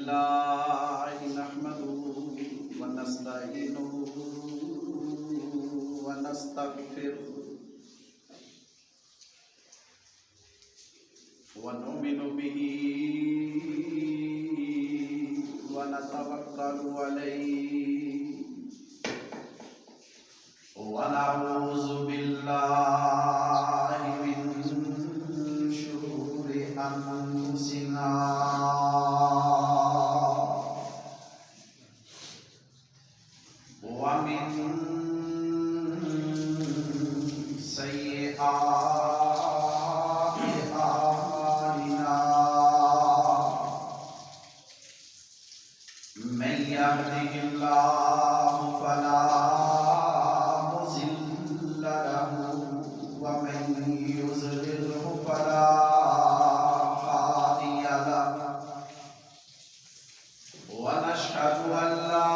لله نحمده ونستعينه ونستغفره ونؤمن به ونتوكل عليه ونعوذ بالله من شرور أنفسنا ومن سيئات أعمالنا من يهده الله فلا مضل له ومن يضلله فلا هادي له ونشهد أن لا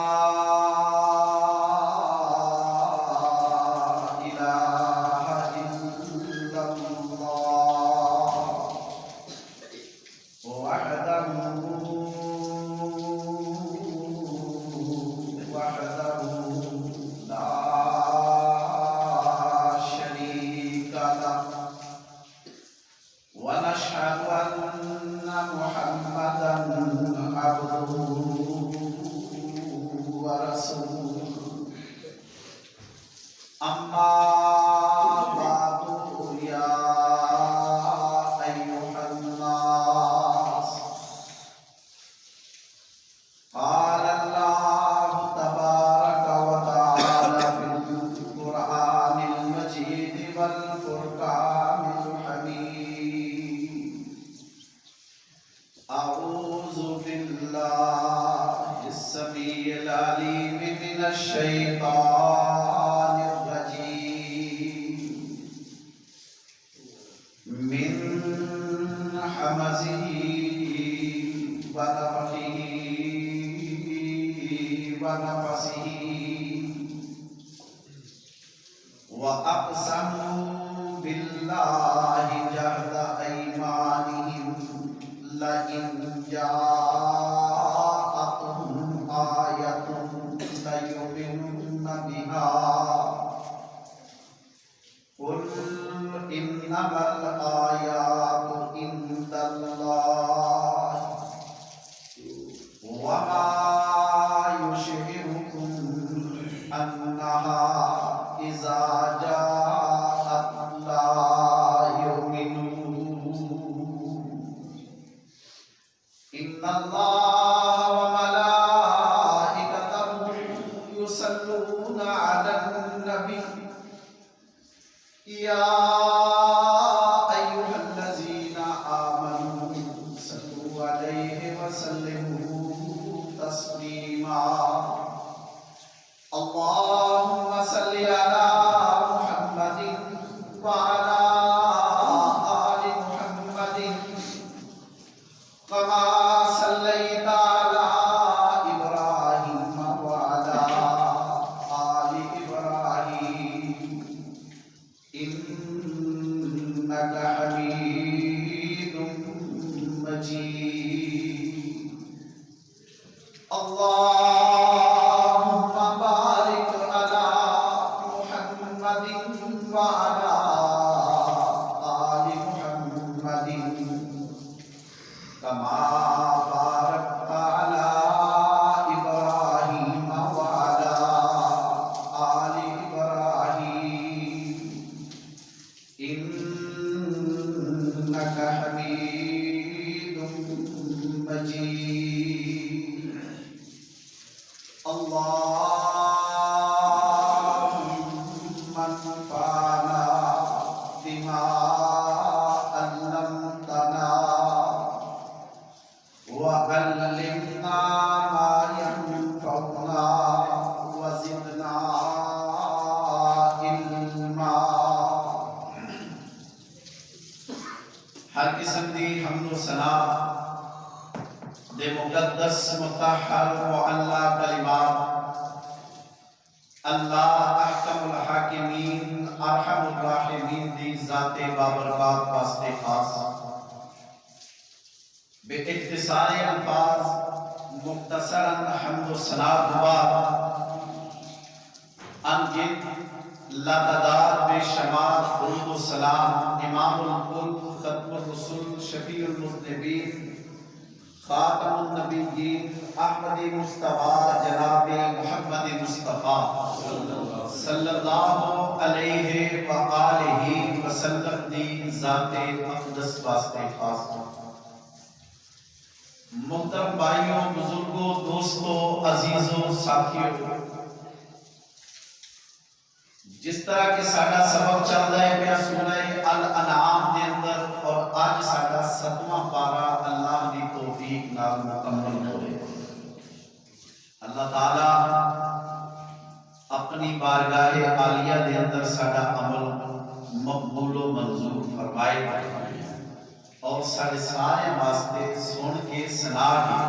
ونشهد أن محمدا عبده ورسوله أما بعد يا أيها الناس قال الله تبارك وتعالى في القرآن المجيد والفرقان الحميد أعوذ بالله السميع العليم من الشيطان الرجيم من همزه ونفخه ونفسه وأقسموا بالله جهد أيمانهم لئن جاءتهم آية ليؤمنن بها قل إنما الآيات عند الله وما يشعركم أنها إذا جاءت لا يؤمنون إن الله وملائكته يصلون على النبي يا أيها الذين آمنوا صلوا عليه وسلموا تسليما اللهم صل على محمد وعلى آل محمد كما صليت على إبراهيم وعلى آل إبراهيم إنك حميد مجيد اللهم بارك على محمد وعلى آل محمد كما باركت على إبراهيم وعلى آل إبراهيم إنك حميد مجيد اللهم انفعنا بما علمتنا وعلمنا ما ينفعنا وزدنا علما ہر قسم دی حمد و ثنا دے مقدس مطہر معلا کلمات اللہ احکم الحاکمین ارحم الراحمین دی ذات بابرکات واسطے خاص بے اختصار الفاظ مختصراً حمد و ثنا دعا انگت لاتعداد بے شمار درود و سلام امام الکل ختم الرسل شفیع المذنبین خاتم النبیین احمد مصطفیٰ جناب محمد مصطفیٰ صلی اللہ علیہ وآلہ وسلم دی ذات اقدس واسطے خاص محترم بھائیوں، بزرگوں، دوستوں، عزیزوں، ساتھیوں، جس طرح کہ ساڈا سبق چل رہا ہے پیا سورہ الانعام دے اندر اور آج ساڈا 7واں پارہ اللہ دی توفیق نال مکمل ہو رہا ہے۔ اللہ تعالی اپنی بارگاہ عالیہ دے اندر ساڈا عمل مقبول و منظور فرمائے اور سارے سارے واسطے سن کے سنا کے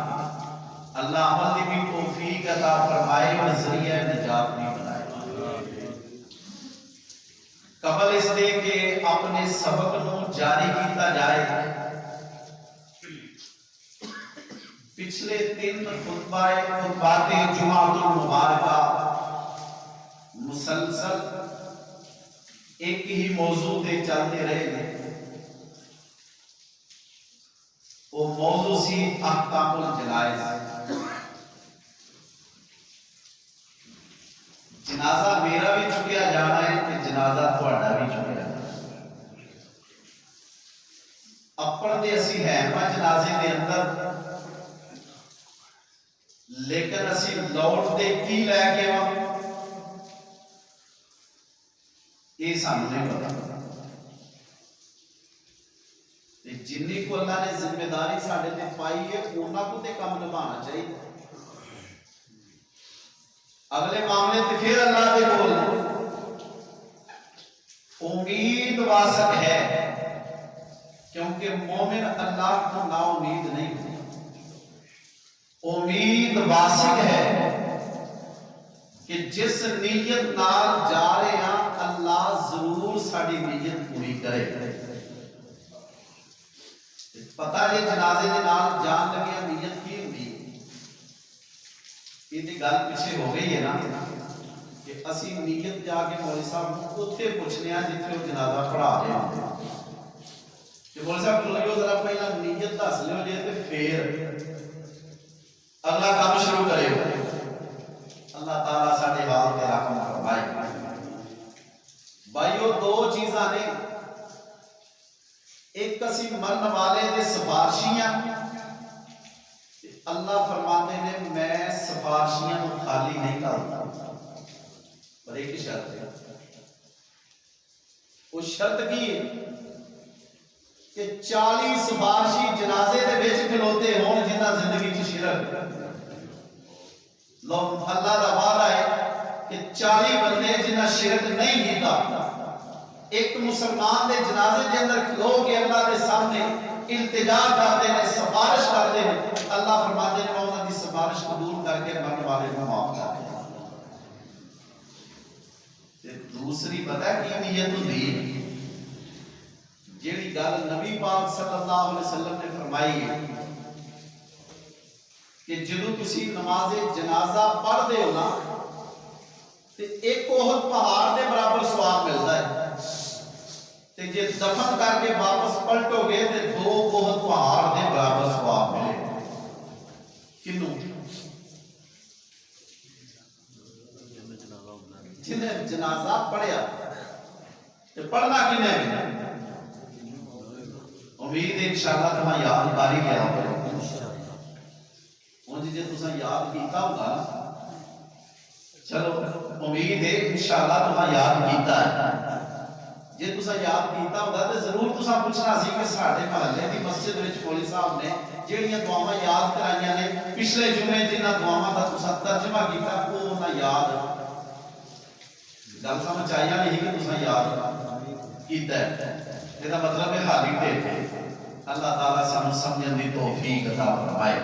اللہ عمل دی بھی توفیق عطا فرمائے اور ذریعہ نجات بھی بنائے۔ قبل اس دے کہ اپنے سبق نو جاری کیتا جائے، پچھلے 3 خطبات جمعۃ المبارکہ مسلسل ایک ہی موضوع تے چلتے رہے۔ وہ موضوع سی احکام الجنائز۔ جنازہ میرا بھی چکیا جانا ہے تے جنازہ تہاڈا بھی چکیا جانا ہے۔ اپن دے اسی ہیں جنازے دے اندر، لیکن اسی لوٹ دے کی لے کے یہ سانوں نہیں پتا۔ جنی کو اللہ نے ذمہ داری ساڈے تے پائی ہے انہاں کو تے کام نبھانا چاہیے۔ اگلے معاملے تے پھر اللہ دے کول امید واسق ہے، کیونکہ مومن اللہ کو نا امید نہیں ہوتی۔ امید واسق ہے کہ جس نیت نال جا رہے ہیں اللہ ضرور ساڈی نیت پوری کرے۔ پتہ ہے جنازے دے نال جان لگیا نیت کی ہوندی ہے؟ یہ تے گل پیچھے ہو گئی ہے نا کہ اسی نیت جا کے مولوی صاحب اوتھے پوچھنے ہیں جتھے وہ جنازہ پڑھا رہے ہیں کہ مولوی صاحب کھلو ذرا پہلا نیت دس لیو جے تے پھر اگلا کام شروع کرے۔ اللہ تعالیٰ ساڈے حال تے رحم فرمائے۔ بھائیو، 2 چیزاں نے، ایک کسی مرن والے دے سفارشیاں، اللہ فرماتے ہیں میں سفارشیاں کو خالی نہیں کرتا، پر ایک شرط ہے۔ وہ شرط کی ہے کہ 40 سفارشی جنازے دے وچ کھلوتے ہون جنہ زندگی چ شرک۔ لوگ اللہ دا وعدہ ہے کہ 40 بندے جنہ شرک نہیں کیتا ایک مسلمان دے جنازے دے اندر کھلو کے اللہ دے سامنے التجا کرتے ہیں، سفارش کرتے ہیں، اللہ فرماتے ہیں میں انہاں دی سفارش قبول کر کے مرنے والے کو معاف کر دیں۔ تے دوسری پتہ کی نیت ہوندی، جیڑی گل نبی پاک صلی اللہ علیہ وسلم نے فرمائی ہے کہ جدوں تسی نماز جنازہ پڑھ دے ہو نا تے ایک احد پہاڑ دے برابر ثواب ملتا ہے، تے جے دفن کر کے واپس پلٹو گے تے 2 احد پہاڑ دے برابر ثواب ملے۔ کنوں؟ جنہیں جنازہ پڑھیا تے پڑھنا کنے؟ امید انشاءاللہ تمہیں یاد باری گیا ہوگا۔ ہوں جی تساں یاد کیتا ہوگا، چلو امید ہے انشاءاللہ تمہیں یاد کیتا ہے۔ جے تساں یاد کیتا ہوگا تے ضرور تساں پوچھنا سی کہ ساڈے محلے دی مسجد وچ مولوی صاحب نے جہڑیاں دعاواں یاد کرائیاں نے پچھلے جمعے جنہاں دعاواں دا تساں ترجمہ کیتا وہ نہ یاد گل سمجھ آئی نہیں کہ تساں یاد کیتا ہے، یہ مطلب ہے حالی تے اللہ تعالیٰ سانو سمجھن دی توفیق عطا فرمائے۔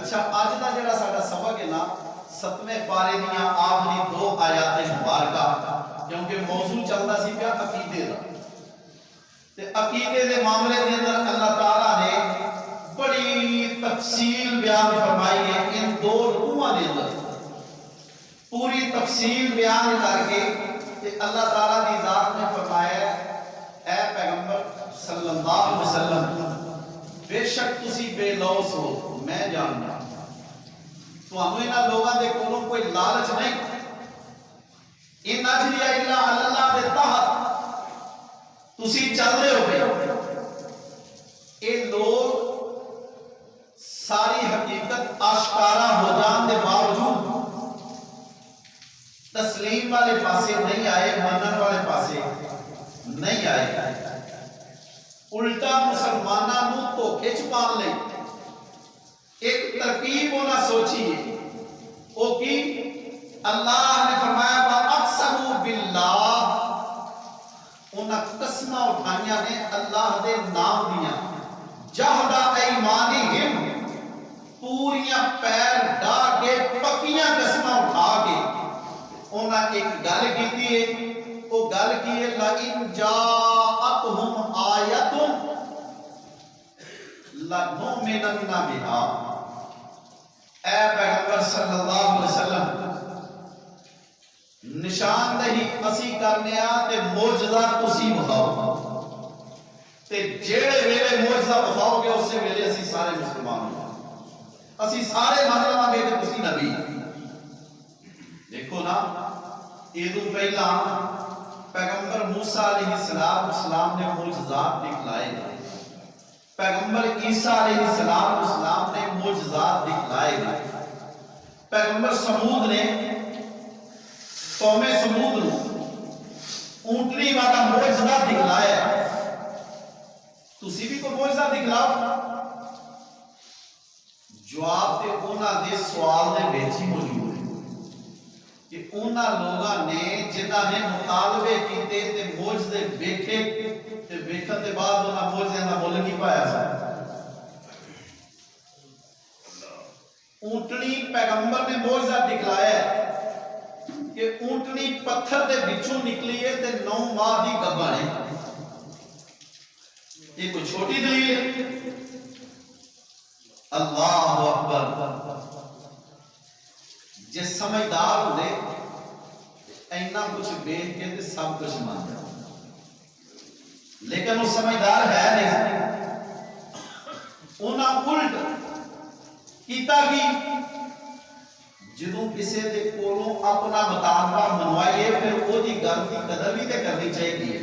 اچھا، اج دا جڑا ساڈا سبق ہے نا 7ویں پارے دیاں آخری 2 آیات مبارکہ، کیونکہ موضوع چلتا سی پیا عقیدے دا، تے عقیدے دے معاملے دے اندر اللہ تعالیٰ نے بڑی تفصیل بیان فرمائی ہے ان دو رکوعاں دے اندر، پوری تفصیل بیان کر کے کہ اللہ تعالیٰ دی ذات نے فرمایا ہے اے پیغمبر صلی اللہ علیہ وسلم بے شک تسی بے لوث ہو، میں جاننا تو ہمیں انہاں لوگاں دے کولوں کوئی لالچ نہیں، ان اجری الا علی اللہ دے تحت تسی چل رہے ہو گئے۔ اے لوگ ساری حقیقت آشکارا ہو جان دے باوجود تسلیم والے پاسے نہیں آئے، منن والے پاسے نہیں آئے، الٹا مسلمانہ نو دھوکے چ پان لئی ایک ترکیب انہاں سوچی ہے، او کی اللہ نے فرمایا وَأَقْسَمُوا بِاللَّهِ، انہاں قسمہ اٹھائیاں نے اللہ دے نام دیاں، جَهْدَ أَيْمَانِهِمْ، پوریاں پیر ڈا کے پکیاں قسمہ اٹھا کے انہاں ایک گل کیتی ہے، وہ گل کی ہے لَإِنْ جَاءَتْهُمْ آیَةٌ لَنُؤْمِنَنَّ بِهَا، اے پیغمبر صلی اللہ علیہ وسلم نشاندہی اسی کرنے تے معجزہ تسی بخاؤ، تے جیڑے ویلے معجزہ بخاؤ گے اس سے ویلے اسی سارے مسلمان ہوں، اسی سارے مطلب گے کہ تسی نبی۔ دیکھو نا ایدو پہلا پیغمبر موسیٰ علیہ السلام نے معجزات دکھلائے، پیغمبر عیسیٰ علیہ السلام نے معجزات دکھلائے، پیغمبر سمود نے قوم سمود نو اونٹنی والا معجزہ دکھلایا، تسی بھی کوئی معجزہ دکھلاؤ؟ جواب تے انہاں دے سوال دے وچ ہی موجود ہے کہ انہاں لوگاں نے جنہاں نے مطالبے کیتے تے معجزے ویکھے تے ویکھن دے بعد انہاں معجزے دا مول نہیں پایا سا۔ اونٹنی پیغمبر نے معجزہ دکھلایا کہ اونٹنی پتھر دے بچوں نکلی ہے تے 9 ماہ دی گبھن ہے، یہ کوئی چھوٹی دلیل ہے؟ اللہ اکبر، جس سمجھدار ہوئے اینا کچھ بیٹھ کے تے سب کچھ مان جاؤ، لیکن وہ سمجھدار ہے نہیں، انہاں الٹ کیتا کی جدوں کسے دے کولوں اپنا مطالبہ منوائیے پھر وہ دی گل کی قدر بھی تے کرنی چاہیے۔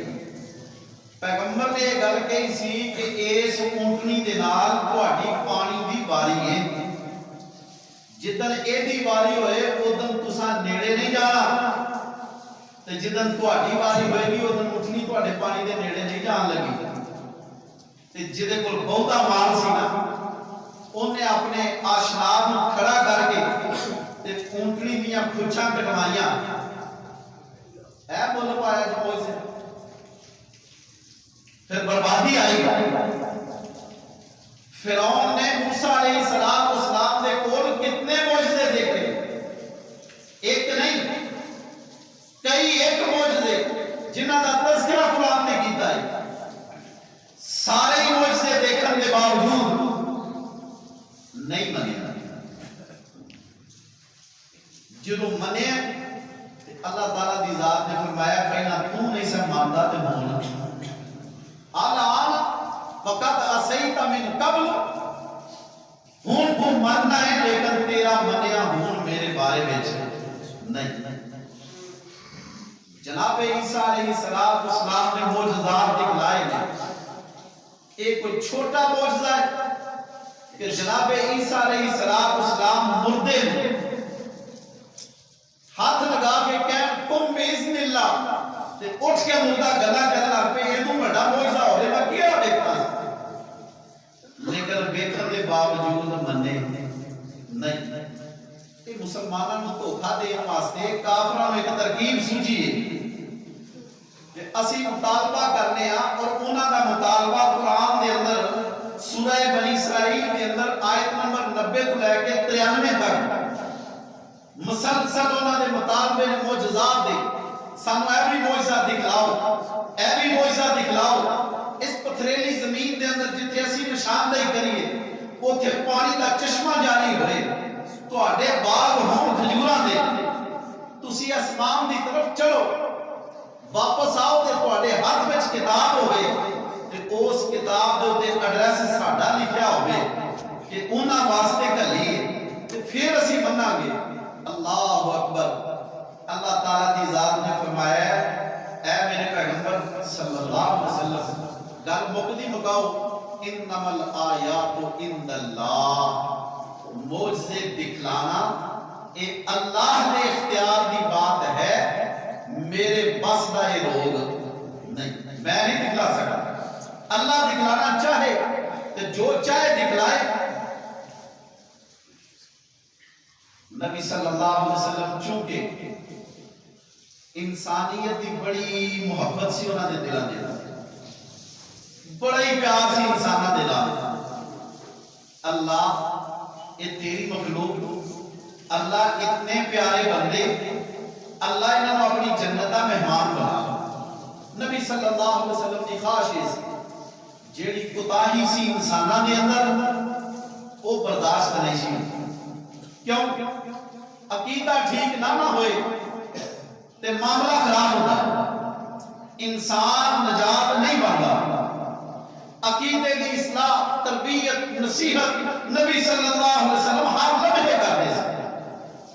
پیغمبر نے یہ گل کہی سی کہ اس اونٹنی دے نال تہاڈی پانی دی واری ہے، جدن اے دی واری ہوئے اودن تساں نیڑے نہیں جانا، تے جدن تہاڈی واری ہوئے گی اودن اونٹنی تہاڈے پانی دے نیڑے نہیں جان لگی، تے جدے کول بہتا مال سی نا انہیں اپنے آشناب نو کھڑا کر کے تے اونٹنی دیاں پچھاں کٹوائیاں، اے بول پایا جو کوئی سے پھر بربادی آئی۔ فرعون نے موسیٰ علیہ السلام دے کول کتنے معجزے دیکھے، ایک نہیں کئی ایک معجزے جنہاں دا تذکرہ قرآن نے کیتا ہے، سارے معجزے دیکھن دے باوجود نہیں منے، جدوں منے اللہ تعالیٰ دی ذات نے فرمایا پہلا تو نہیں سا ماندا تے ہونا الان وقت اسیت من قبل، ہون تو ماننا ہے لیکن تیرا منیا ہون میرے بارے میں نہیں۔ جناب عیسیٰ علیہ السلام نے معجزات دکھلائے ہیں، ایک کوئی چھوٹا معجزہ ہے کہ جناب عیسیٰ علیہ السلام مردے ہیں، ہاتھ لگا کے کہیں تم باذن اللہ تے اٹھ کے مردہ گلا کرنے لگ پہ، یہ تو بڑا معجزہ ہو رہا ہے کیا دیکھتا ہے، لیکن ویکھن دے باوجود منے نہیں۔ یہ مسلمانوں کو دھوکا دین واسطے کافراں نوں ایک ترکیب سوجھی ہے کہ اسی مطالبہ کرنے اور انہاں دا مطالبہ قرآن دے اندر سورہ بنی اسرائیل کے اندر آیت نمبر 90 تو لے کے 93 تک مسلسل انہاں دے مطالبے نے معجزات دے، سانو اے بھی معجزہ دکھلاؤ، اے بھی معجزہ دکھلاؤ، اس پتھریلی زمین دے اندر جتھے اسی نشاندہی کریے اوتھے پانی دا تواڈے باغ ہون کھجوراں دے تسی آسمان دی طرف چلو واپس آؤ تے تواڈے ہاتھ وچ کتاب ہوے تے اس کتاب دے اوتے ایڈریس ساڈا لکھیا ہوے کہ انہاں واسطے گھلیے تے پھر اسی مناں گے۔ اللہ اکبر۔ اللہ تعالیٰ دی ذات نے فرمایا اے میرے پیغمبر صلی اللہ علیہ وسلم گل مکدی مکاؤ انما الآیات عند اللہ، معجزے دکھلانا یہ اللہ کے اختیار دی بات ہے، میرے بس دا یہ روگ نہیں، میں نہیں دکھلا سکتا۔ اللہ دکھلانا چاہے تو جو چاہے دکھلائے۔ نبی صلی اللہ علیہ وسلم چونکہ انسانیت کی بڑی محبت سی انہوں نے دلان دے بڑا ہی پیار سی انسانہ دے اللہ یہ تیری مخلوق، اللہ اتنے پیارے بندے، اللہ انہوں نے اپنی جنتہ مہمان بنا۔ نبی صلی اللہ علیہ وسلم کی خواہش جیڑی کوتاہی سی انسانہ دے اندر وہ برداشت نہیں سی۔ کیوں؟ عقیدہ ٹھیک نہ ہوئے تے معاملہ خراب ہوتا، انسان نجات نہیں بنتا۔ عقیدے کی اصلاح، تربیت، نصیحت نبی صلی اللہ علیہ وسلم ہر لمحے کرتے سے،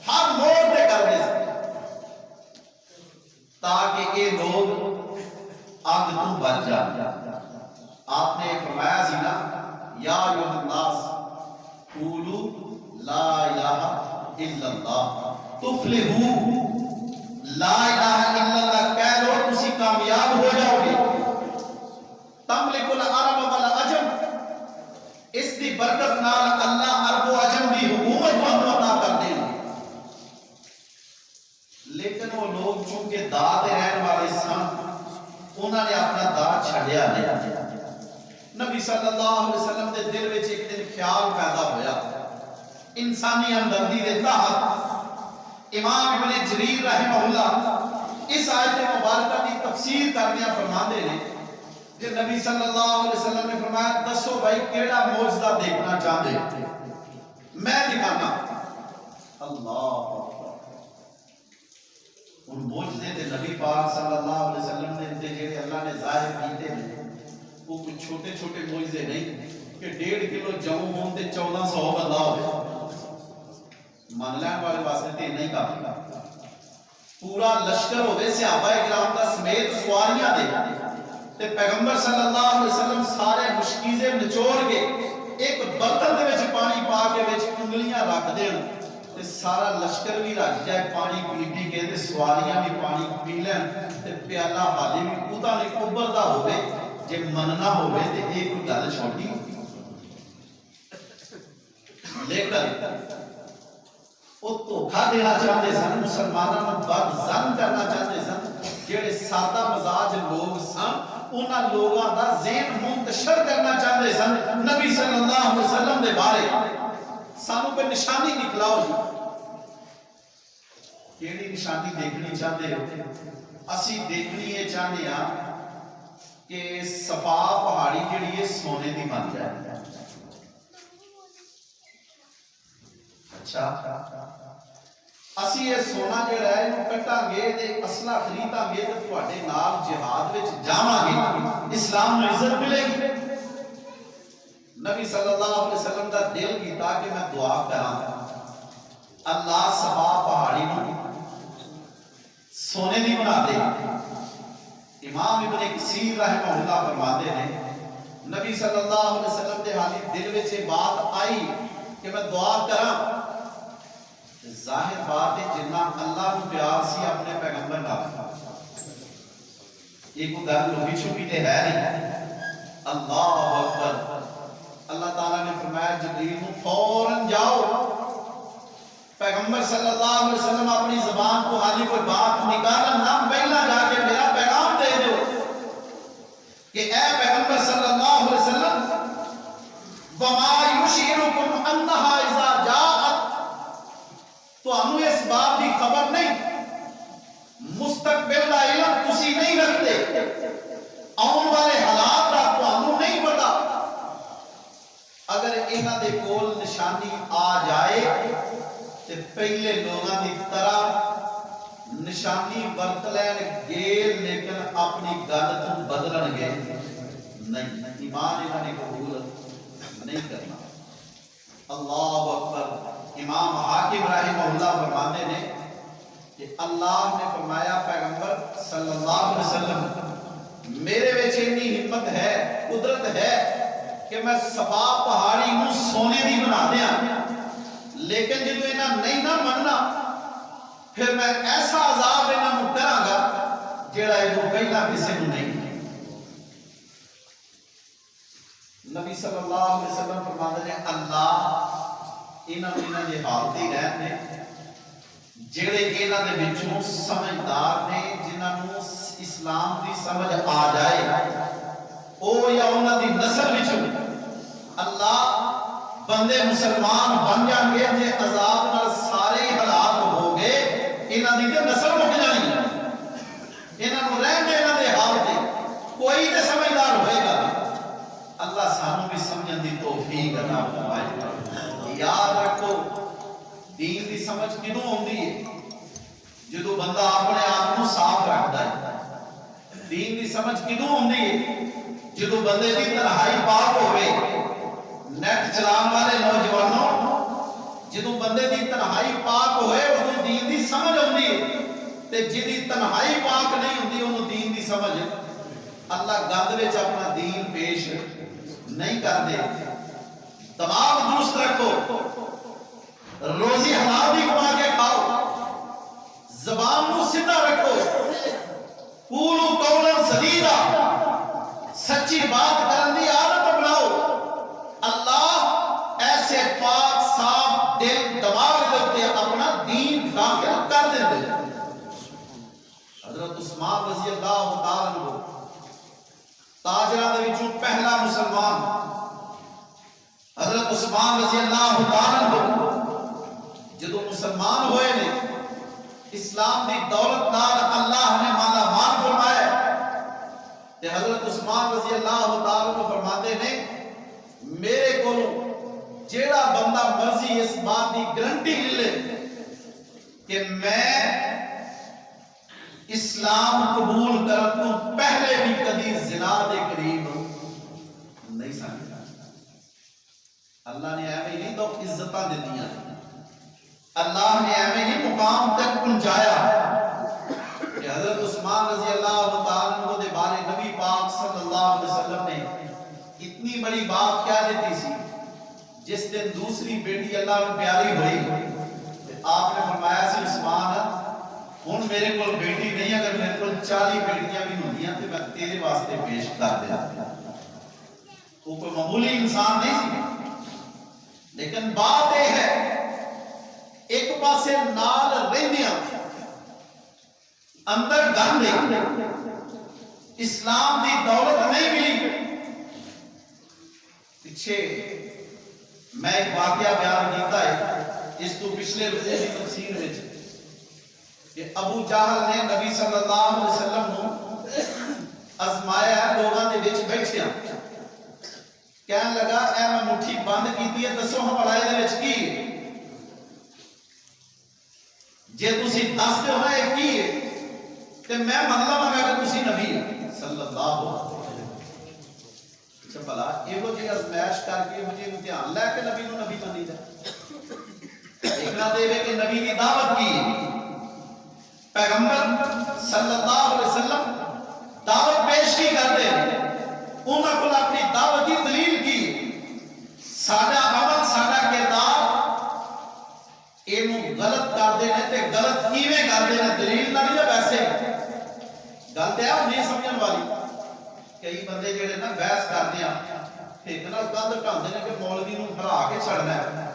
ہر موڑ پہ کرتے سے، تاکہ یہ لوگ آگ تو بچ جائیں۔ آپ نے فرمایا سی نا یا ایھا الناس قولوا لا الہ الا اللہ تفلحوا، لا الہ الا اللہ کہہ لو تسی کامیاب ہو جاؤ گے۔ تملک العرب والعجم، اس دی برکت نال اللہ عرب و عجم دی حکومت کو عطا کر دے گا۔ لیکن وہ لوگ چونکہ دا دے رہن والے سن، انہوں نے اپنا دا چھڑیا نہیں۔ نبی صلی اللہ علیہ وسلم دے دل وچ ایک دن خیال پیدا ہویا، انسانی ہمدردی دے تحت امام ابن جریر رحمہ اللہ اس آیت مبارکہ کی تفسیر کرنے فرماندے نے کہ نبی صلی اللہ علیہ وسلم نے فرمایا دسو بھائی کیڑا معجزہ دیکھنا چاہتے میں دکھانا۔ اللہ ان معجزے دے نبی پاک صلی اللہ علیہ وسلم نے جڑے اللہ نے ظاہر کیتے ہیں وہ کچھ چھوٹے چھوٹے معجزے نہیں کہ 1.5 کلو جو ہون تے 1400 بندہ ہوئے، مان لین والے واسطے تے نہیں کافی، پورا لشکر ہوئے صحابہ کرام کا سمیت سواریاں دے تے پیغمبر صلی اللہ علیہ وسلم سارے مشکیزے نچوڑ کے ایک برتن دے وچ پانی پا کے وچ انگلیاں رکھ دین تے سارا لشکر بھی رکھ جائے پانی پی کے تے سواریاں بھی پانی پی لین تے پیالہ حالی بھی اودا نہیں ابلدا ہوئے، جے مننا ہوئے تے ایک گل چھوٹی لیکن وہ دھوکا دینا چاہتے سن، مسلمانوں کو بد ظن کرنا چاہتے سن، جڑے سادہ مزاج لوگ سن انہاں لوگاں دا ذہن منتشر کرنا چاہتے سن نبی صلی اللہ علیہ وسلم دے بارے۔ سانوں پہ نشانی نکلاؤ جی، کیڑی نشانی دیکھنی چاہتے ہو؟ اسی دیکھنی یہ چاہتے ہیں کہ صفا پہاڑی جڑی ہے سونے دی بن جائے۔ اچھا اسی یہ سونا جڑا ہے انہوں کٹاں گے تے اسلحہ خریداں گے تے تواڈے نال جہاد وچ جاواں گے، اسلام نوں عزت ملے گی۔ نبی صلی اللہ علیہ وسلم دا دل کیتا کہ میں دعا کراں اللہ صفا پہاڑی نوں سونے دی بنا دے۔ امام ابن کثیر رحمہ اللہ فرماتے ہیں نبی صلی اللہ علیہ وسلم دے حالی دل وچ یہ بات آئی کہ میں دعا کراں، ظاہر بات ہے جنہ اللہ کو پیار سی اپنے پیغمبر کا ایک گل لوگی چھپی تے ہے نہیں۔ اللہ اکبر۔ اللہ تعالیٰ نے فرمایا جبریل کو فوراً جاؤ، پیغمبر صلی اللہ علیہ وسلم اپنی زبان کو حالی کوئی بات نکالا نہ پہلا جا کے میرا پیغام دے دو کہ اے پیغمبر صلی اللہ علیہ وسلم وما یشعرکم انہا اذا جاءت، تو ہمیں اس بات کی خبر نہیں، مستقبل کا علم تسی نہیں رکھتے، آن والے حالات کا تو ہمیں نہیں پتا۔ اگر انہاں دے کول نشانی آ جائے تے پہلے لوگوں کی طرح نشانی برت لین گے لیکن اپنی گل تو بدلن گے نہیں، ایمان انہوں نے قبول نہیں کرنا۔ اللہ اکبر۔ امام حاکم رحمہ اللہ فرماتے ہیں کہ اللہ نے فرمایا پیغمبر صلی اللہ علیہ وسلم میرے وچ اتنی ہمت ہے، قدرت ہے کہ میں صفا پہاڑی نو سونے دی بنا دیاں، لیکن جدو انہاں نہیں نہ مننا پھر میں ایسا عذاب انہاں نو کراں گا جیڑا ادو پہلا کسی نو نہیں۔ نبی صلی اللہ علیہ وسلم فرماتے ہیں اللہ انہاں دے حال تے رہن نے جڑے انہاں دے وچوں سمجھدار نے، جنہاں نو اسلام دی سمجھ آ جائے او یا انہاں دی نسل وچوں اللہ بندے مسلمان بن جان گے، جے عذاب نال سارے ہی ہلاک ہو گئے انہاں دی تے نسل مک جانی، انہاں نو رہن دے انہاں دے حال تے، کوئی تے سمجھدار ہوئے گا۔ اللہ سانو بھی سمجھن دی توفیق عطا فرمائے۔ یاد رکھو دین دی سمجھ کدوں ہوندی ہے؟ جدو بندہ اپنے آپ کو صاف رکھتا ہے۔ دین دی سمجھ کدوں ہوندی ہے؟ جدو بندے دی تنہائی پاک ہوئے۔ نیٹ چلان والے نوجوانوں جدو بندے دی تنہائی پاک ہوئے وہ دین دی سمجھ ہوندی ہے، تے جدی تنہائی پاک نہیں ہوندی انہوں دین دی سمجھ اللہ گند وچ اپنا دین پیش نہیں کر دے۔ دماغ درست رکھو، روزی حلال بھی کما کے کھاؤ، زبان کو سیدھا رکھو، قولوا قولا سدیدا، سچی بات کرن دی عادت اپناؤ۔ اللہ ایسے پاک صاف دل دماغ دے اپنا دین داخل کر دے۔ حضرت عثمان رضی اللہ تعالیٰ عنہ تاجراں دے وچوں پہلا مسلمان، حضرت عثمان رضی اللہ تعالیٰ عنہ جدو مسلمان ہوئے نے اسلام دی دولت نال اللہ نے مالا مال فرمایا، تے حضرت عثمان رضی اللہ تعالیٰ عنہ فرماتے ہیں میرے کو جیڑا بندہ مرضی اس بات دی گارنٹی لے کہ میں اسلام قبول کرن تو پہلے بھی کبھی زنا دے قریب نہیں سمجھا۔ اللہ نے ایویں نہیں تو عزتاں دتیاں، اللہ نے ایویں نہیں مقام تک پہنچایا کہ حضرت عثمان رضی اللہ تعالیٰ عنہ دے بارے نبی پاک صلی اللہ علیہ وسلم نے اتنی بڑی بات کیا دیتی سی۔ جس دن دوسری بیٹی اللہ میں پیاری ہوئی آپ نے فرمایا سی عثمان ہن میرے کو بیٹی نہیں، اگر میرے کو 40 بیٹیاں بھی ہوندیاں تو میں تیرے واسطے پیش کر دیا۔ وہ کوئی معمولی انسان نہیں سی، لیکن بات یہ ہے ایک پاسے نال رہندیاں اندر گند اسلام دی دولت نہیں ملی۔ پیچھے میں ایک واقعہ بیان کیتا ہے اس تو پچھلے روزے کی تفسیر وچ کہ ابو جہل نے نبی صلی اللہ علیہ وسلم نو ازمایا، لوگاں دے وچ بیٹھیا کہن لگا اے میں مٹھی بند کیتی ہے، دسو ہم بڑائی دے وچ کی جے تسی دس دے ہونا ہے کی تے میں مطلب اگر کہ تسی نبی صلی اللہ علیہ وسلم۔ اچھا بھلا یہ وہ جی ازمائش کر کے مجھے امتحان لے کے نبی نو نبی بنی جائے، ایک نہ دے کہ نبی کی دعوت کی پیغمبر صلی اللہ علیہ وسلم دعوت پیش کی کرتے انہوں کو اپنی دعوت کی دلیل کی، ساڈا عمل ساڈا کردار اینو غلط کر دینے تے غلط کیویں کر دینے دلیل نہ نہیں ویسے گل تے نہیں سمجھن والی۔ کئی بندے جڑے نا بحث کرتے ہیں ایک نال گل ٹھاندے نے کہ مولوی نوں ہرا کے چھڑنا ہے،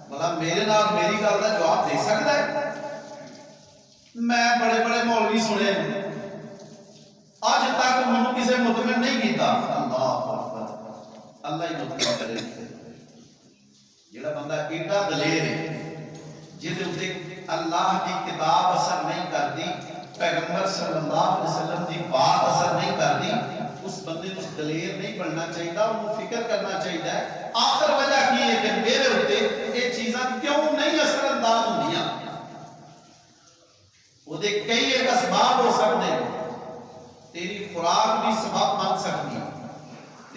بھلا میرے نال میری گل دا جواب دے سکدا ہے؟ میں بڑے بڑے مولوی سنے اج تک مجھے کسی مطمئن نہیں کیتا۔ اللہ اکبر، اللہ ہی مطمئن کرے۔ جڑا بندہ ایڈا دلیر ہے جس تے اللہ کی کتاب اثر نہیں کرتی، پیغمبر صلی اللہ علیہ وسلم کی بات اثر نہیں کرتی، اس بندے کو دلیر نہیں بننا چاہیے، انہوں فکر کرنا چاہیے آخر وجہ کی ہے کہ میرے ہوتے یہ چیزاں کیوں نہیں اثر انداز ہوتی۔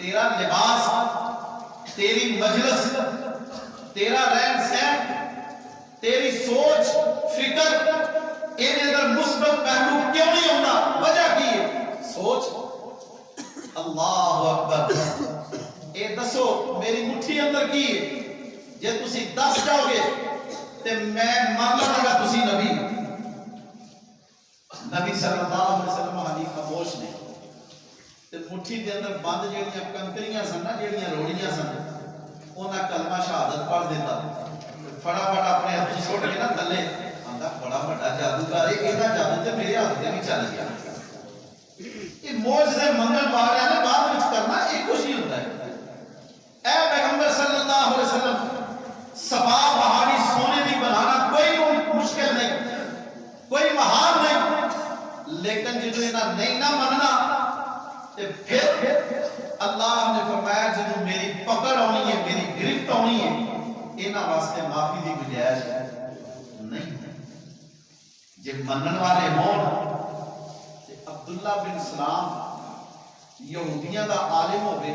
تیرا لباس، تیری مجلس، تیرا رہن سہن، تیری سوچ فکر ان اندر مثبت پہلو کیوں نہیں ہوتا؟ وجہ کی ہے؟ سوچ۔ اللہ اکبر۔ اے دسو میری مٹھی اندر کی ہے؟ جے تسی دس جاؤ گے تے میں مان لگا تسی نبی۔ نبی صلی اللہ علیہ وسلم حدیث خاموش نے تے مٹھی دے اندر بند جیڑیاں کنکریاں سن نا، جیڑیاں روڑیاں سن، انہاں کلمہ شہادت پڑھ دیتا، فٹافٹ اپنے ہاتھ سٹ کے نا تھلے آندا بڑا بڑا جادوگر ہے، ایدا جادو تے میرے ہاتھ تے بھی چل گیا۔ یہ معجزے منگن والے نے بعد وچ کرنا ایک کچھ ہی ہوتا ہے۔ اے پیغمبر صلی اللہ علیہ وسلم، صفا پہاڑی سونے دی بنانا کوئی مشکل نہیں، کوئی محال نہیں، لیکن جدوں انہاں نہیں نہ مننا تے پھر اللہ نے فرمایا جدوں میری پکڑ آنی ہے، میری گرفت آنی ہے، انہاں واسطے معافی دی گنجائش نہیں ہے۔ جے منن والے ہون تے عبداللہ بن سلام یہودیاں دا عالم ہوے،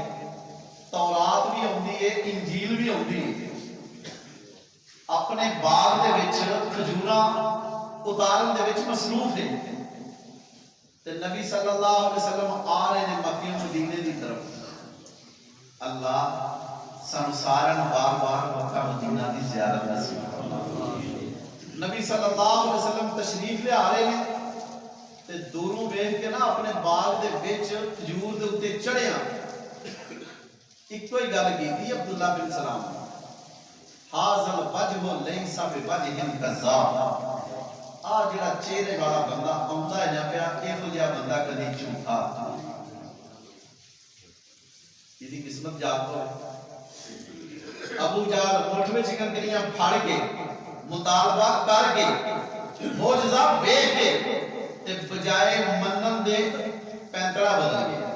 تورات بھی ہوندی ہے، انجیل بھی ہوندی ہے، اپنے باغ دے وچ کھجوراں اتارن دے وچ مصروف ہے تے نبی صلی اللہ علیہ وسلم آ رہے ہیں مکہ مدینے دی طرف۔ اللہ سانو سارن بار بار مکہ مدینہ دی زیارت نصیب فرمائے۔ نبی صلی اللہ علیہ وسلم تشریف لے آ رہے ہیں تے دوروں ویکھ کے نا اپنے باغ دے وچ کھجور دے اوتے چڑھیاں ایک کوئی گل کیتی عبداللہ بن سلام، حاضل وجہ لیسا بوجہ کذاب، آ جڑا چہرے والا بندہ آندا ہے نہ پیا، ایہو جہا بندہ کدی جھوٹا یہ قسمت یاد ہو۔ ابو جہل مٹھ وچ کنکریاں پھاڑ کے مطالبہ کر کے معجزہ ویکھ کے تے بجائے منن دے پینتڑا بدل گیا۔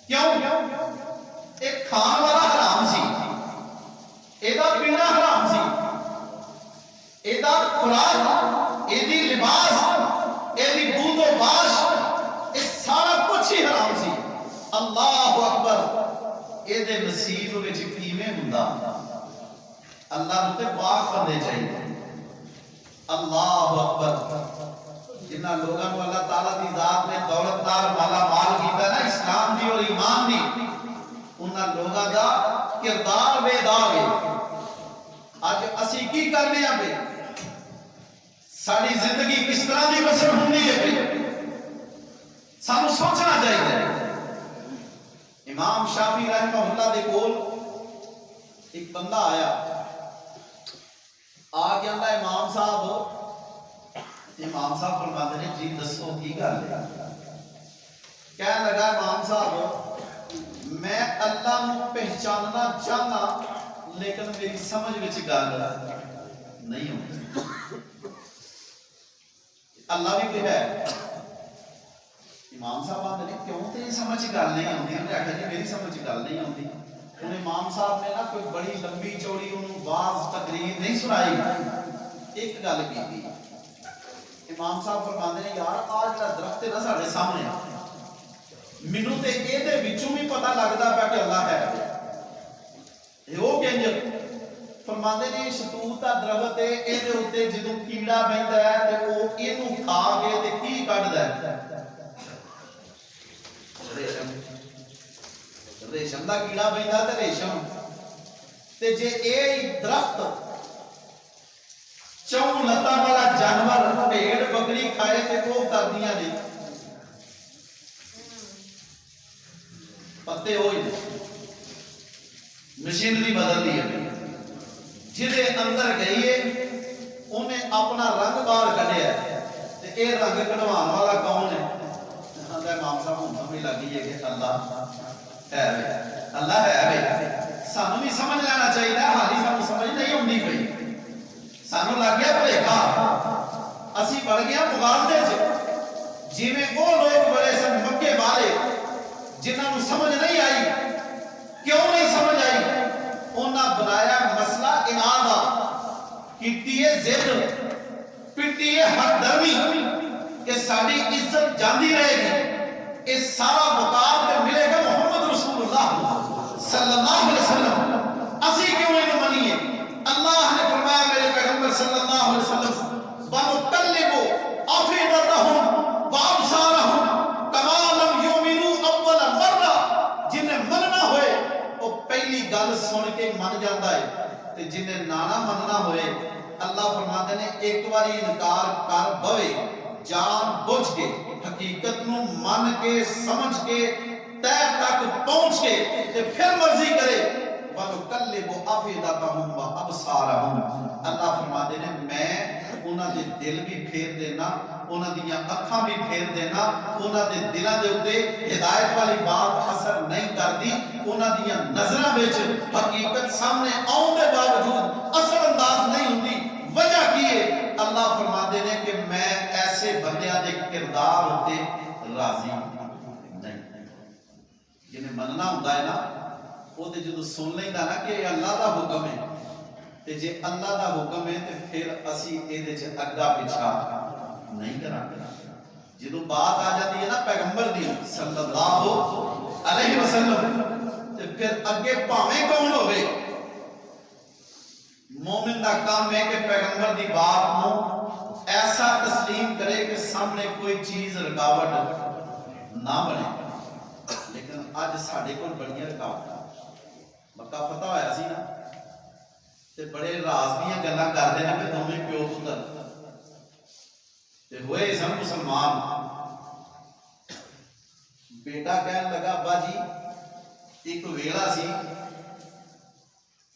کیوں؟ ایک کھان والا حرام سی، ایدا پینا حرام سی، ایدا خوراک، ایدی لباس، ایدی بود و باش، اس سارا کچھ ہی حرام سی۔ اللہ اکبر۔ ایدے نصیب وچ کیویں ہوندا؟ اللہ نوں تے پاک بندے چاہیے۔ اللہ اکبر۔ جنہاں لوگاں نوں اللہ تعالیٰ دی ذات نے دولت دار مالا مال کیتا نا اسلام دی اور ایمان دی، انہاں لوگاں دا کردار بے داغ ہے۔ اج اسی کی کرنے ہیں پہ؟ ساری زندگی کس طرح دی بسر ہوندی ہے پہ؟ سانو سوچنا چاہیے۔ امام شافعی رحمہ اللہ دے کول ایک بندہ آیا، آ کے اللہ امام صاحب فرماتے ہیں جی دسو کی گل ہے؟ کہنے لگا امام صاحب میں اللہ نو پہچاننا چاہنا لیکن میری سمجھ وچ گل نہیں ہوتی۔ اللہ بھی کوئی ہے؟ امام صاحب آتے ہیں کیوں تیری سمجھ گل نہیں آتی؟ انہوں نے آخر جی میری سمجھ گل نہیں آتی۔ انہیں امام صاحب نے نا کوئی بڑی لمبی چوڑی انہوں واز تقریر نہیں سنائی، ایک گل کی تھی۔ امام صاحب فرماتے ہیں یار آج کا درخت نا ساڑھے سامنے مینوں تے اے دے وچوں بھی پتہ لگدا پیا کہ اللہ ہے۔ وہ کنج فرماتے ہیں شتوت دا درخت ہے، اے دے اوتے جدوں کیڑا بہندا ہے تے او اینوں کھا کے تے کی کڈدا ہے؟ ریشم دا کیڑا بہندا تے ریشم، تے جے اے درخت چون لتا والا جانور بھیڑ بکری کھائے تے وہ کردیاں نے پتے ہوئی مشینری بدل دی ہے، جدے اندر گئی ہے انہیں اپنا رنگ باہر کڈیا تے اے رنگ کڈوان والا کون ہے؟ امام صاحب ہوں سمجھ لگی ہے کہ اللہ ہے، اللہ ہے۔ سانو بھی سمجھ لینا چاہیے، حالی سانو سمجھ نہیں ہوندی پئی، سانو لگ گیا بھلیکا، اسی بڑھ گیا مغالطے چ، جویں وہ لوگ بڑے سن مکے والے جنہاں نوں سمجھ نہیں آئی۔ کیوں نہیں سمجھ آئی؟ انہاں بنایا مسئلہ اناد دا، کیتی ہے ضد، پٹی ہے حق درمی کہ ساری عزت جاندی رہے گی، اس سارا وقار تے ملے گا محمد رسول اللہ صلی اللہ علیہ وسلم وَنُقَلِّبُ أَفْئِدَتَهُمْ وَأَبْصَارَهُمْ كَمَا لَمْ يُؤْمِنُوا أَوَّلَ مَرَّةٍ جنہیں مننا ہوئے وہ پہلی گل سن کے من جاتا ہے، تے جنہیں نانا مننا ہوئے اللہ فرماتے نے ایک باری انکار کر بوے جان بوجھ کے حقیقت نو من کے سمجھ کے تہ تک پہنچ کے تے پھر مرضی کرے وَنُقَلِّبُ أَفْئِدَتَهُمْ وَأَبْصَارَهُمْ اللہ فرماتے نے میں انہاں دے دل بھی پھیر دینا، انہاں دیاں اکھاں بھی پھیر دینا، انہاں دے دلاں دے اوتے ہدایت والی بات اثر نہیں کردی، انہاں دیاں نظراں وچ حقیقت سامنے آؤن دے باوجود اثر انداز نہیں ہوندی۔ وجہ کی ہے؟ اللہ فرماتے نے کہ میں ایسے بندیاں دے کردار ہوتے راضی نہیں۔ جنہیں مننا ہوتا ہے نا وہ تے جدو سن لیندا نا کہ یہ اللہ دا حکم ہے تے جے اللہ دا حکم ہے تے پھر اسی اے چ اگا پیچھا نہیں کراں گے۔ جدو بات آ جاتی ہے نا پیغمبر دی صلی اللہ علیہ وسلم تے پھر اگے بھاویں کون ہوے مومن دا کام ہے کہ پیغمبر دی بات نو ایسا تسلیم کرے کہ سامنے کوئی چیز رکاوٹ نہ بنے۔ لیکن آج ساڑھے کو بڑیاں رکاوٹ مکہ فتح ہویا سی نا تے بڑے راز دیاں گلاں کردے نے کہ دوویں پیو پتر تے ہوئے سن مسلمان۔ بیٹا کہن لگا ابا جی ایک ویلا سی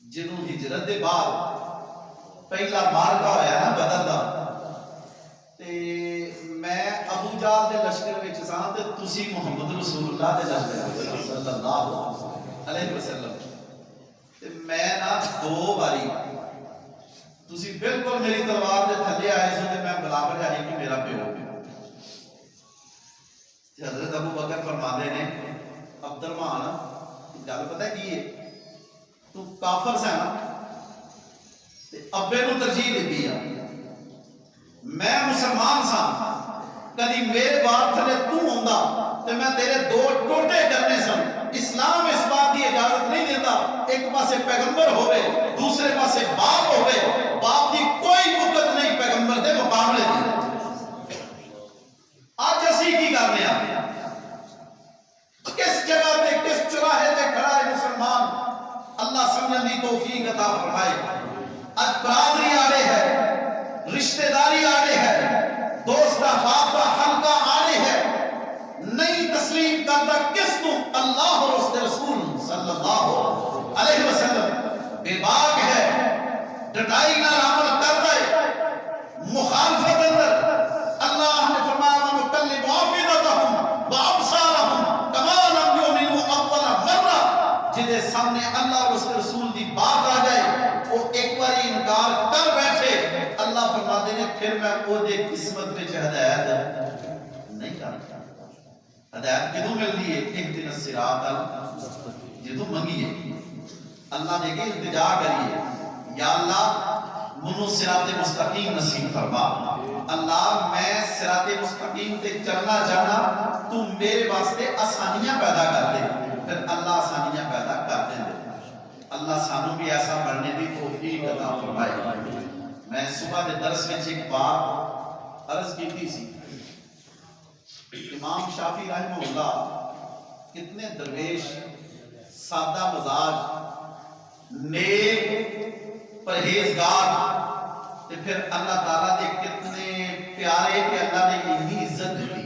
جدوں ہجرت دے بعد پہلا مارکا ہویا نا بدر دا تے میں ابو جہل دے لشکر وچ ساں تے تسی محمد رسول اللہ دے لشکر وچ صلی اللہ علیہ وسلم تے میں نا دو باری تسی بالکل میری تلوار دے تھلے آئے سو تے میں برابر آئی کہ میرا پیو حضرت ابو بکر فرماندے نے عبد الرحمان گل پتہ کی ہے تو کافر سے نا تے ابے نو ترجیح دیتی ہے میں مسلمان سا کدی میرے بات تھلے تو ہوندا تے میں تیرے دو ٹوٹے کرنے سن۔ اسلام اس بات کی اجازت نہیں دیتا ایک پاسے پیغمبر ہوئے دوسرے پاسے باپ ہوئے، باپ دی کوئی قدرت نہیں پیغمبر دے مقابلے دی۔ آج اسی کی کرنے آتے کس جگہ تے کس چراہے تے کھڑا ہے مسلمان اللہ سمجھن دی توفیق عطا فرمائے۔ آج برادری آڑے ہے، رشتہ داری آڑے ہے، دوست احباب کا حلقہ آڑے ہے، نہیں تسلیم کردہ کس کو اللہ اور اس کے رسول صلی اللہ علیہ وسلم بے باک ہے، ڈٹائی نہ عمل کردہ ہے، مخالفت اندر اللہ نے فرمایا وَنُقَلِّبُ أَفْئِدَتَهُمْ وَأَبْصَارَهُمْ كَمَا لَمْ يُؤْمِنُوا أَوَّلَ مَرَّةٍ جنہیں سامنے اللہ اور اس کے رسول دی بات آ جائے وہ ایک باری انکار کر بیٹھے اللہ فرماتے ہیں پھر میں وہ دے قسمت میں ہدایت نہیں کرتا۔ ہدایت کدوں ملتی ہے؟ ایک دن الصراط جدوں منگیے اللہ دے کے التجا کریے یا اللہ منو صراط مستقیم نصیب فرما، اللہ میں صراط مستقیم تے چلنا چاہنا تو میرے واسطے آسانیاں پیدا کر دے، پھر اللہ آسانیاں پیدا کر دیں دے۔ اللہ سانو بھی ایسا بڑھنے دی توفیق عطا فرمائے۔ میں صبح دے درس میں ایک بات عرض کی تھی سی امام شافعی رحمہ اللہ کتنے درویش سادہ مزاج نیک پرہیزگار تے پھر اللہ تعالیٰ دے کتنے پیارے کہ اللہ نے انہی عزت دی۔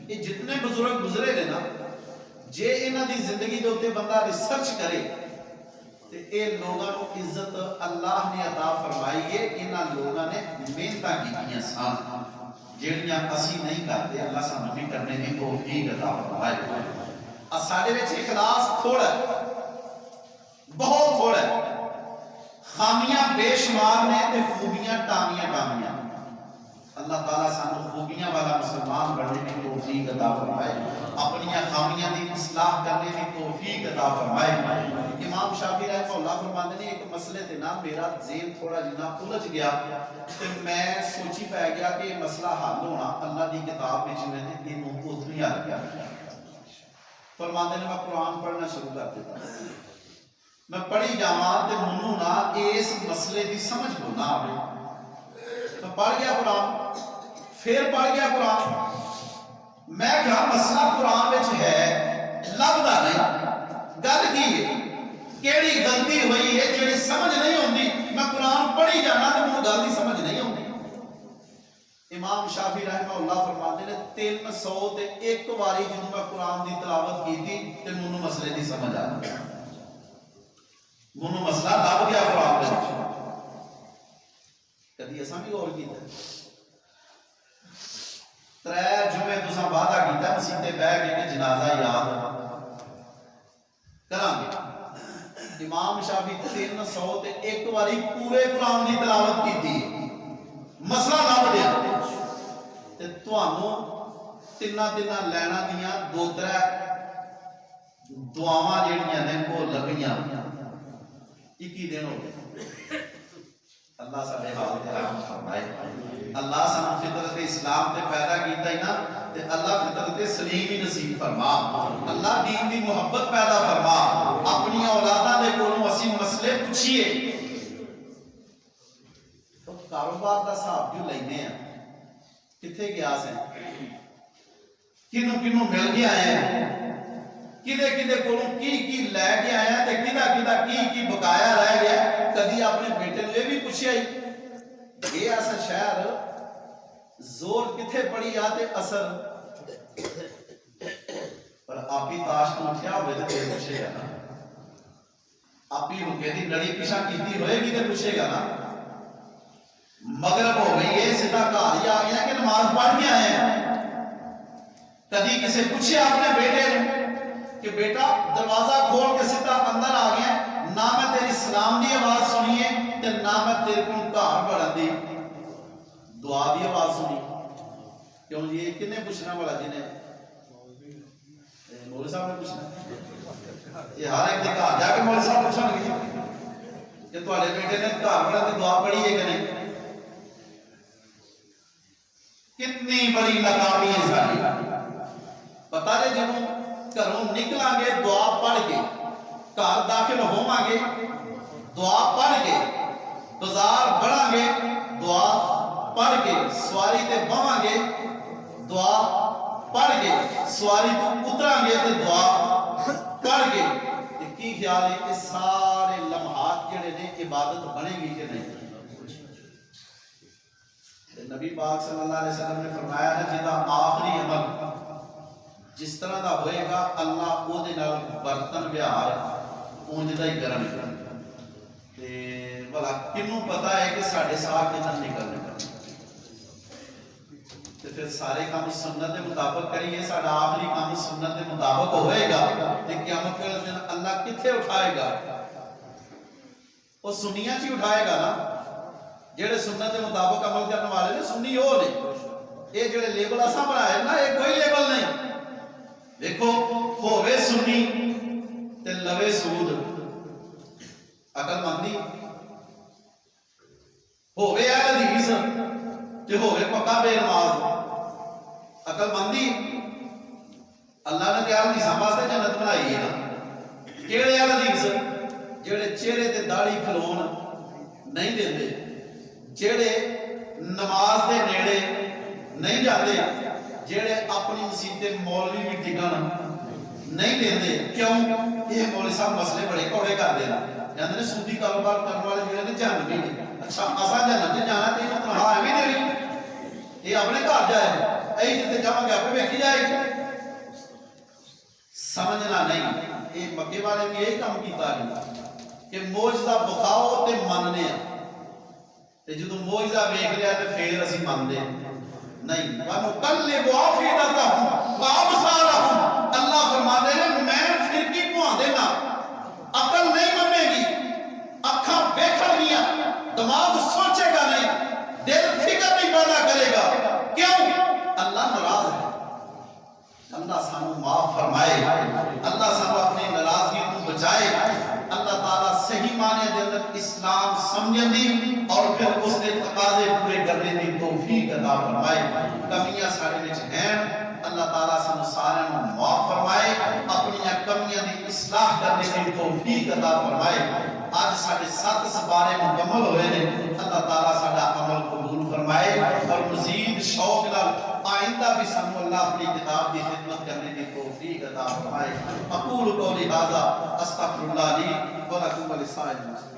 یہ جتنے بزرگ گزرے نے نا جے انہاں دی زندگی دے اوتے بندہ ریسرچ کرے تے اے لوگاں نو عزت اللہ نے عطا فرمائی ہے۔ انہاں لوگاں نے محنتاں کیتیاں سن جڑیاں اسی نہیں کرتے، اللہ سانو بھی کرنے دی توفیق عطا فرمائے۔ ساڈے وچ اخلاص تھوڑا ہے، بہت تھوڑا ہے، خامیاں بے شمار نے تے خوبیاں ٹامیاں ٹامیاں۔ اللہ تعالیٰ سانو خوبیاں والا مسلمان بننے کی توفیق عطا فرمائے، اپنی خامیاں دی اصلاح کرنے کی توفیق عطا فرمائے۔ امام شافعی رحمہ اللہ فرماتے ہیں ایک مسئلے تے نا میرا ذہن تھوڑا جنا الجھ گیا تے میں سوچی پہ گیا کہ یہ مسئلہ حل ہونا اللہ دی کتاب وچ میں تے اینوں اتنی حل کیا۔ فرماتے ہیں میں قرآن پڑھنا شروع کر دیتا، میں پڑھی جاواں تے منوں نا اس مسئلے دی سمجھ کو نہ آوے، پڑھ گیا قرآن، پھر پڑھ گیا قرآن، میں کہا مسئلہ قرآن وچ ہے لبدا نہیں، گل کی ہے کیڑی غلطی ہوئی ہے جڑی سمجھ نہیں ہوندی، میں قرآن پڑھی جانا تے مینوں گل دی سمجھ نہیں ہوندی۔ امام شافعی رحمہ اللہ فرماتے نے 301 واری جدوں میں قرآن دی تلاوت کیتی تے مینوں مسئلے دی سمجھ آ گئی، مینوں مسئلہ لب گیا قرآن دے وچ۔ کدی اساں بھی غور کیتا 3 جمعے تساں وعدہ کیتا مسیح تے بیٹھ کے کہ جنازہ یاد کراں گے، امام شافعی 301 واری پورے قرآن دی تلاوت کیتی، مسئلہ لب گیا تے تانوں تینا لینا دیاں 2-3 دعاواں جڑیاں نے وہ لگیاں 21 دن ہو گئے۔ اللہ سارے حال تے رحم فرمائے، اللہ سانو فطرت اسلام تے پیدا کیتا ہی نا تے اللہ فطرت سلیم ہی نصیب فرما، اللہ دین دی محبت پیدا فرما، اپنی اولاداں دے کولوں اسی مسئلے پوچھیے۔ تو کاروبار دا حساب جو لینے ہیں کتھے گیا سے، کنوں مل گیا ہے، کدے کولوں کی لے کے آیا تے کدا کی بقایا رہ گیا، کدی اپنے بیٹے نے یہ بھی پوچھیا ہی یہ ایسا شہر زور کتھے پڑی آ تے اثر، پر آپ ہی تاش تو اٹھیا ہوئے تے پوچھے گا نا، آپ ہی رکے دی لڑی پیچھا کیتی ہوئے گی تے پوچھے گا نا، مغرب ہو گئی ہے سیدھا گھر ہی آ گیا کہ نماز پڑھ کے آئے ہیں، کدی کسے پوچھے اپنے بیٹے نے کہ بیٹا دروازہ کھول کے سیدھا اندر آ گیا، نہ میں تیری سلام دی آواز سنی ہے تے نہ میں تیرے کو گھر بڑھن دی دعا دی آواز سنی، کیوں جی کنے پوچھنا والا جی نے مولوی صاحب نے پوچھنا، یہ ہر ایک دے گھر جا کے مولوی صاحب پوچھن گے کہ تواڈے بیٹے نے گھر بڑھن دی دعا پڑھی ہے کہ نہیں۔ کتنی بڑی ناکامی ہے ساری، پتہ ہے جنوں گھروں نکلاں گے دعا پڑھ کے، گھر داخل ہوواں گے دعا پڑھ کے، بازار بڑھاں گے دعا پڑھ کے، سواری تے بہواں گے دعا پڑھ کے، سواری تو اتراں گے تے دعا پڑھ کے، کی خیال ہے کہ سارے لمحات جڑے نے عبادت بنے گی کہ نہیں۔ نبی پاک صلی اللہ علیہ وسلم نے فرمایا ہے جدا آخری عمل جس طرح دا ہوئے گا اللہ او دے نال برتن ویہار اونج دا ہی کرن تے بھلا کنوں پتہ ہے کہ ساڈے ساتھ کتنا نکلنے کا، تے پھر سارے کام سنت دے مطابق کریے، ساڈا آخری کام سنت دے مطابق ہوئے گا تے قیامت کے دن اللہ کتھے اٹھائے گا، وہ سنیاں چ اٹھائے گا نا، جڑے سنت دے مطابق عمل کرنے والے نے سنی ہو نے، یہ جڑے لیبل اساں بنائے نا یہ کوئی لیبل نہیں، دیکھو ہووے سنی تے لوے سود، عقل مندی ہووے اہل حدیث تے ہووے پکا بے نماز، عقل مندی اللہ نے تیار حدیثاں واسطے جنت بنائی ہے نا، کیڑے اہل حدیث جڑے چہرے تے داڑھی کھلون نہیں دیندے، جڑے نماز دے نیڑے نہیں جاتے، جڑے اپنی مسیح مولوی بھی ٹکن نہیں دیندے، کیوں یہ مولوی صاحب مسئلے بڑے کوڑے کر دینا، یعنی سودی کاروبار کرنے والے جڑے نے جہنم بھی نہیں، اچھا اساں جہنم تے جانا تے انہاں تنخواہ ایویں دینی، یہ اپنے گھر جائے ائی جتے جاواں گے آپ ویکھی جائے گی، سمجھنا نہیں، یہ مکے والے نے یہی کام کیتا ہے کہ معجزہ بخاؤ تے مننے ہیں، تے جدوں معجزہ ویکھ لیا تے پھر اسی مندے نہیں، وَنُقَلِّبُ أَفْئِدَتَهُمْ وَأَبْصَارَهُمْ، اللہ فرماتے ہیں میں پھرکی پہا دینا، عقل نہیں منے گی، اکھاں ویکھن گیاں، دماغ سوچے گا نہیں، دل فکر نہیں پیدا کرے گا، کیوں؟ اللہ ناراض ہے، اللہ سانو معاف فرمائے، اللہ سانو اپنی ناراضگی کو بچائے، اللہ تعالیٰ صحیح معنی دے اندر اسلام سمجھن دی اور پھر اس نے تقاضے پورے کرنے دی توفیق عطا فرمائے، کمیاں سارے وچ ہیں، اللہ تعالیٰ سانو سارے معاف فرمائے، اپنی کمیاں دی اصلاح کرنے دی توفیق عطا فرمائے۔ آج ساڑھے 7 سپارے مکمل ہوئے نے، اللہ تعالیٰ ساڑھا عمل قبول فرمائے۔ اللہ اپنی کتاب کی خدمت کرنے کی توفیق عطا فرمائے۔ اقول قولی ھذا استغفر اللہ لی و لکم ولسائر المسلمین۔